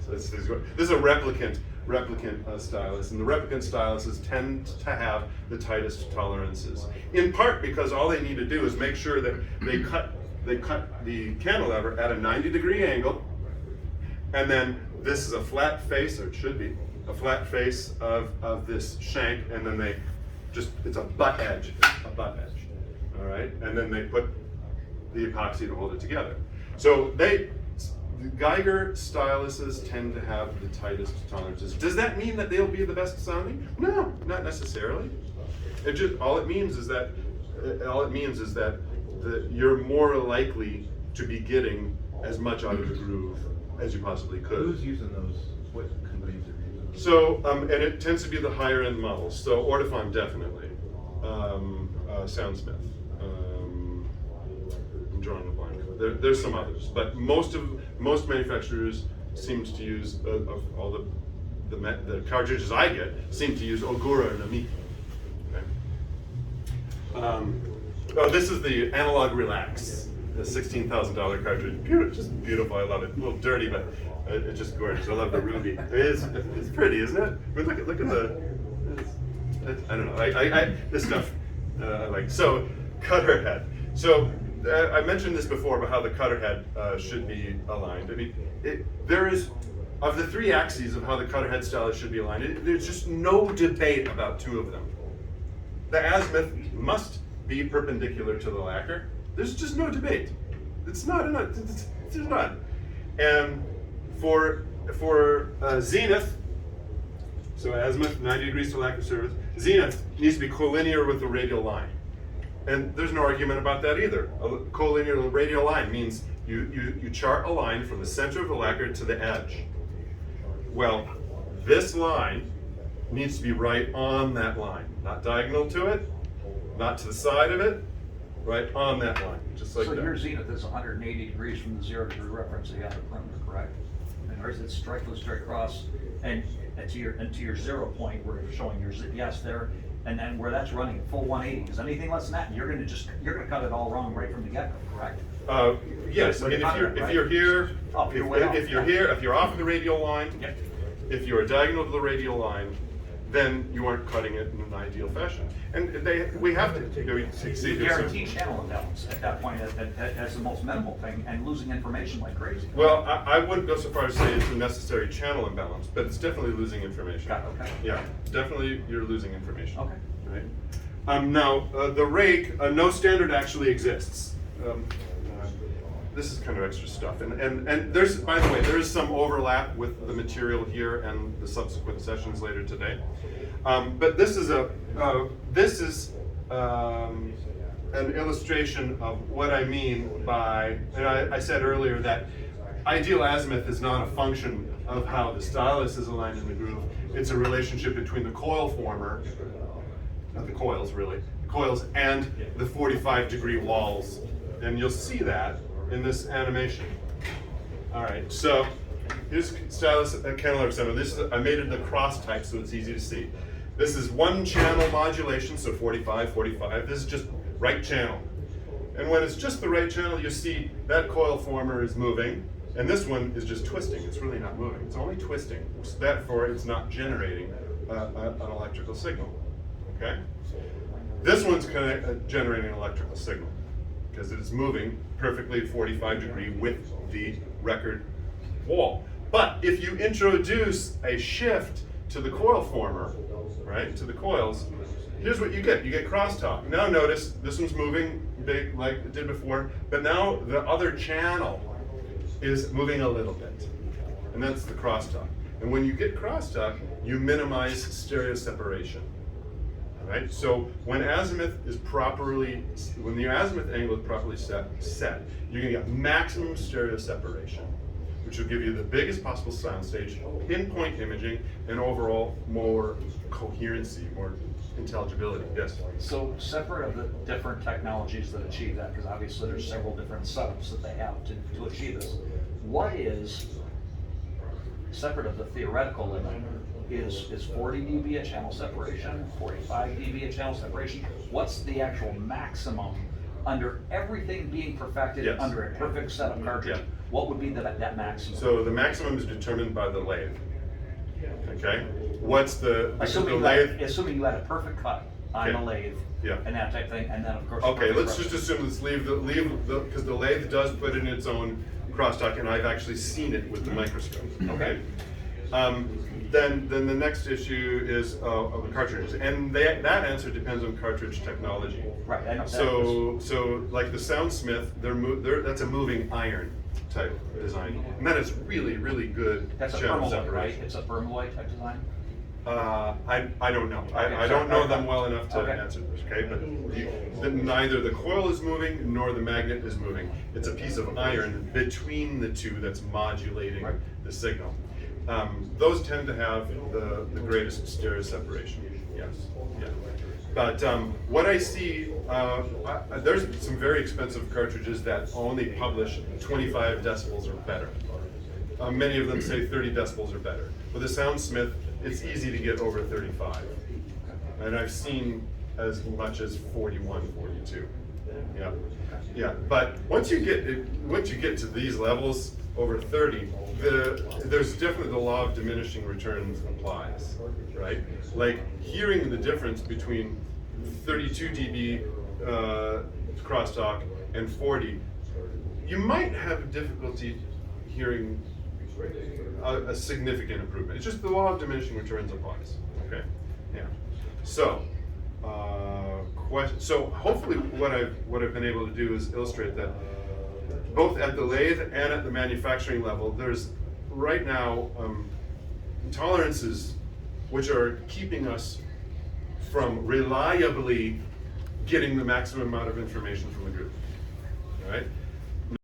So this is a replicant stylus, and the replicant styluses tend to have the tightest tolerances. In part because all they need to do is make sure that they cut the cantilever at a 90-degree angle, and then this is a flat face, or it should be a flat face of this shank, and then it's a butt edge, all right, and then they put the epoxy to hold it together. So the Geiger styluses tend to have the tightest tolerances. Does that mean that they'll be the best sounding? No, not necessarily. All it means is that you're more likely to be getting as much out of the groove as you possibly could. Who's using those? What companies are using those? So, and it tends to be the higher end models. So Ortofon definitely, Soundsmith. I'm drawing a blank. There's some others, but most manufacturers seems to use all the cartridges I get seem to use Ogura and Amici. Okay. This is the Analog Relax, the $16,000 cartridge. Just beautiful. I love it. A little dirty, but it's just gorgeous. I love the ruby. It's pretty, isn't it? I mean, look at the. I don't know. This stuff I like. So cutter head. So I mentioned this before about how the cutter head should be aligned. I mean, there is, of the three axes of how the cutter head stylus should be aligned, there's just no debate about two of them. The azimuth must be perpendicular to the lacquer. There's just no debate. It's not. There's none. And for zenith, so azimuth 90 degrees to lacquer surface, zenith needs to be collinear with the radial line. And there's no argument about that either. A collinear radial line means you chart a line from the center of the lacquer to the edge. Well, this line needs to be right on that line, not diagonal to it, not to the side of it, right on that line, just like that. So your zenith is 180 degrees from the 0 degree reference of the outer perimeter, correct? And or is it straight across and to your 0 point where you're showing your yes there, and then where that's running at full 180? Because anything less than that, you're gonna cut it all wrong right from the get-go, correct? Yes. I mean, if you're here, if you're off of the radial line, yep. If you're diagonal to the radial line, then you aren't cutting it in an ideal fashion. And we have to see. Guarantee channel imbalance at that point as the most minimal thing, and losing information like crazy. Well, I wouldn't go so far as to say it's a necessary channel imbalance, but it's definitely losing information. Got it, okay. Yeah, definitely you're losing information. Okay. Right. Now, the rake, no standard actually exists. This is kind of extra stuff, and there's, by the way, there is some overlap with the material here and the subsequent sessions later today. But this is an illustration of what I mean by, and I said earlier that ideal azimuth is not a function of how the stylus is aligned in the groove. It's a relationship between the coil former, not the coils really, the coils and the 45-degree walls, and you'll see that in this animation. All right, so here's stylus cantilever center. I made it the cross type so it's easy to see. This is one channel modulation, so 45, 45. This is just right channel. And when it's just the right channel, you see that coil former is moving, and this one is just twisting. It's really not moving. It's only twisting. So therefore, it's not generating an electrical signal. Okay? This one's generating an electrical signal because it is moving perfectly 45 degree with the record wall. But if you introduce a shift to the coil former, right, to the coils, here's what you get. You get crosstalk. Now notice this one's moving big like it did before, but now the other channel is moving a little bit. And that's the crosstalk. And when you get crosstalk, you minimize stereo separation. Right? So when the azimuth angle is properly set, you're going to get maximum stereo separation, which will give you the biggest possible soundstage, pinpoint imaging, and overall more coherency, more intelligibility. Yes? So separate of the different technologies that achieve that, because obviously there's several different setups that they have to achieve this, what is, separate of the theoretical limit, is 40 dB a channel separation, 45 dB a channel separation? What's the actual maximum under everything being perfected, yes, under a perfect set of cartridge? Yeah. What would be that maximum? So the maximum is determined by the lathe. Okay? What's the, because the Assuming you had a perfect cut on the Okay. lathe, Yeah. and that type of thing, and then of course. Okay, perfect let's just reference. assume, let's leave the, because the lathe does put in its own crosstalk, and I've actually seen it with the microscope, okay? Then the next issue is of the cartridges, and that answer depends on cartridge technology. Right, I know. So like the Soundsmith, that's a moving iron type design, and that is really, really good That's a channel permalloy, right? separation. It's a permalloy type design? I don't know. I Okay, don't know sorry. them well enough to Okay. answer this, okay? But neither the coil is moving nor the magnet is moving. It's a piece of iron between the two that's modulating Right. the signal. Those tend to have the greatest stereo separation, yes. Yeah. But what I see, there's some very expensive cartridges that only publish 25 decibels or better. Many of them say 30 decibels or better. With a Soundsmith, it's easy to get over 35. And I've seen as much as 41, 42. Yeah, yeah. But once you get to these levels, over 30, there's definitely the law of diminishing returns applies, right? Like hearing the difference between 32 dB crosstalk and 40, you might have difficulty hearing a significant improvement. It's just the law of diminishing returns applies. Okay, yeah. So, so hopefully what I've been able to do is illustrate that both at the lathe and at the manufacturing level, there's right now tolerances which are keeping us from reliably getting the maximum amount of information from the group. All right.